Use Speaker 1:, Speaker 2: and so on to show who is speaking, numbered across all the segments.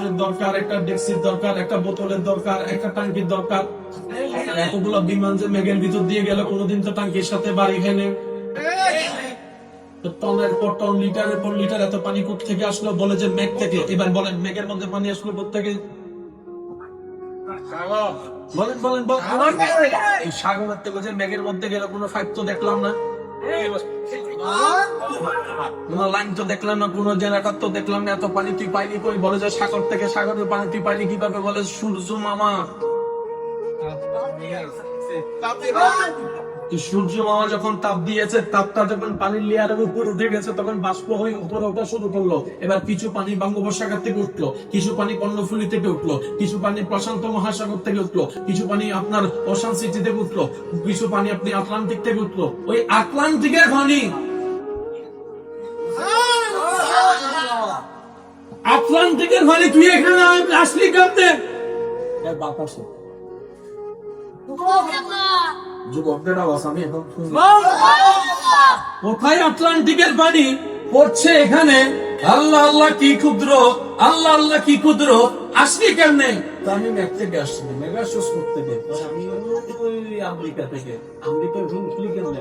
Speaker 1: পাত্রের দরকার, একটা ডেক্সির দরকার, একটা বোতলের দরকার, একটা টাঙ্কির দরকার। এতগুলো বিমান যে মেঘের ভিতর দিয়ে গেল, কোনোদিন তো টাঙ্কির সাথে বাড়ি খেলে টনের পর টন, লিটারের পর লিটার এত পানি কোথা থেকে আসলো? বলে যে মেঘ থেকে। এবার বলেন মেঘের মধ্যে পানি আসলো কোথা থেকে? বলেন বলেন বলেন। এই সাগরের থেকে যে মেঘের মধ্যে গেল, কোনো ফাইভ তো দেখলাম না, কোন লাইন তো দেখলাম না, কোন জেনারেটর তো দেখলাম না। এত পানি তুই পাইলি কই? বলে যে সাগর থেকে। সাগরের পানি তুই পাইলি কিভাবে? বলে সূর্য মামা। সূর্য মামা যখন তাপ দিয়েছে, তাপটা যখন পানির লেয়ারের উপর উঠে গেছে, তখন বাষ্প হয়ে উপরে ওঠা শুরু করলো। এবার কিছু পানি বঙ্গোপসাগর থেকে উঠলো, কিছু পানি কর্ণফুলী থেকে উঠলো, কিছু পানি প্রশান্ত মহাসাগর থেকে উঠলো, কিছু পানি আপনার ওশান সিটি থেকে উঠলো, কিছু পানি আপনি আটলান্টিক থেকে উঠলো। ওই আটলান্টিকের পানি, আটলান্টিকের পানি তুই এখানে আসলি কাঁদতে বাতাসে। যুবকদের আওয়াজ আমি এখন শুনি। কোথায় আটলান্টিকের পানি পড়ছে এখানে? আল্লাহ আল্লাহ কি ক্ষুদ্র, আল্লাহ আল্লাহ কি ক্ষুদ্র, আসলি কেমনে? আমি মেঘ থেকে আসছি, মেগা শোস করতে গিয়ে আমি আমেরিকা থেকে। আমেরিকার রুটলি কেমনে?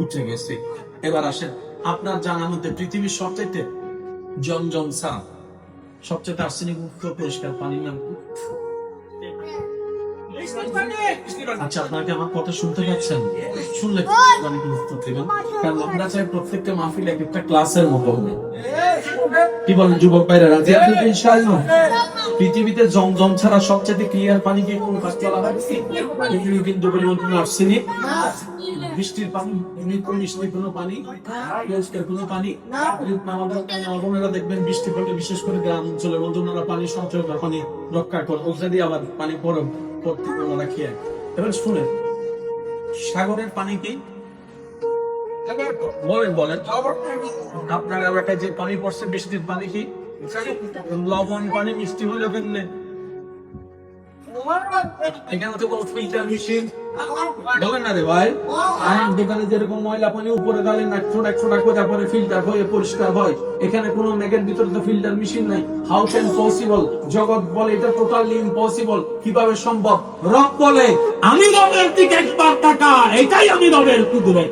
Speaker 1: উঠে গেছে। এবার আসেন, আপনার জানার মধ্যে পৃথিবীর সবচেয়ে জমজমসা, সবচেয়ে আর্সেনিক মুক্ত পরিষ্কার পানির নাম কি? আচ্ছা, আপনাকে আমার কথা শুনতে পাচ্ছেন? শুনলে উত্তর দেবেন, কারণ আমরা চাই প্রত্যেকটা মাহফিল এক একটা ক্লাসের মতো হবে। কি বলেন যুবক ভাইরা, রাজি আছেন তো ইনশাআল্লাহ? পৃথিবীতে জমজম ছাড়া সবচেয়ে ক্লিয়ার পানি কি কোন কাজ চলা হয়? কিন্তু পরিবর্তন আর্সেনিক, বৃষ্টির পানি, মিষ্টি কোনো পানি, পরিষ্কার কোনো পানি। আমাদের দেখবেন বৃষ্টি পড়লে বিশেষ করে গ্রাম অঞ্চলের মধ্যে ওনারা পানি সঞ্চয় করে, পানি রক্ষা করে, ওখানে দিয়ে আবার পানি পড়তে ওনারা খেয়ে। এবার শুনেন, সাগরের পানি কি? বলেন বলেন। আপনার এলাকায় যে পানি পড়ছে বৃষ্টির পানি কি? লবণ পানি মিষ্টি হলো কেমনে? এখানে তো কোনো ফিল্টার মেশিন বলেন না রে ভাই। আইন দোকানে যেরকম ময়লা পানি উপরে গালে একশো টাকা তারপরে ফিল্টার হয়ে পরিষ্কার হয়, এখানে কোনো মেঘের ভিতরে তো ফিল্টার মেশিন নাই। How can possible? জগৎ বলে এটা টোটালি ইম্পসিবল। কিভাবে সম্ভব? রব বলে আমি রবের দিকে একবার টাকা, এটাই আমি রবের কুদরত।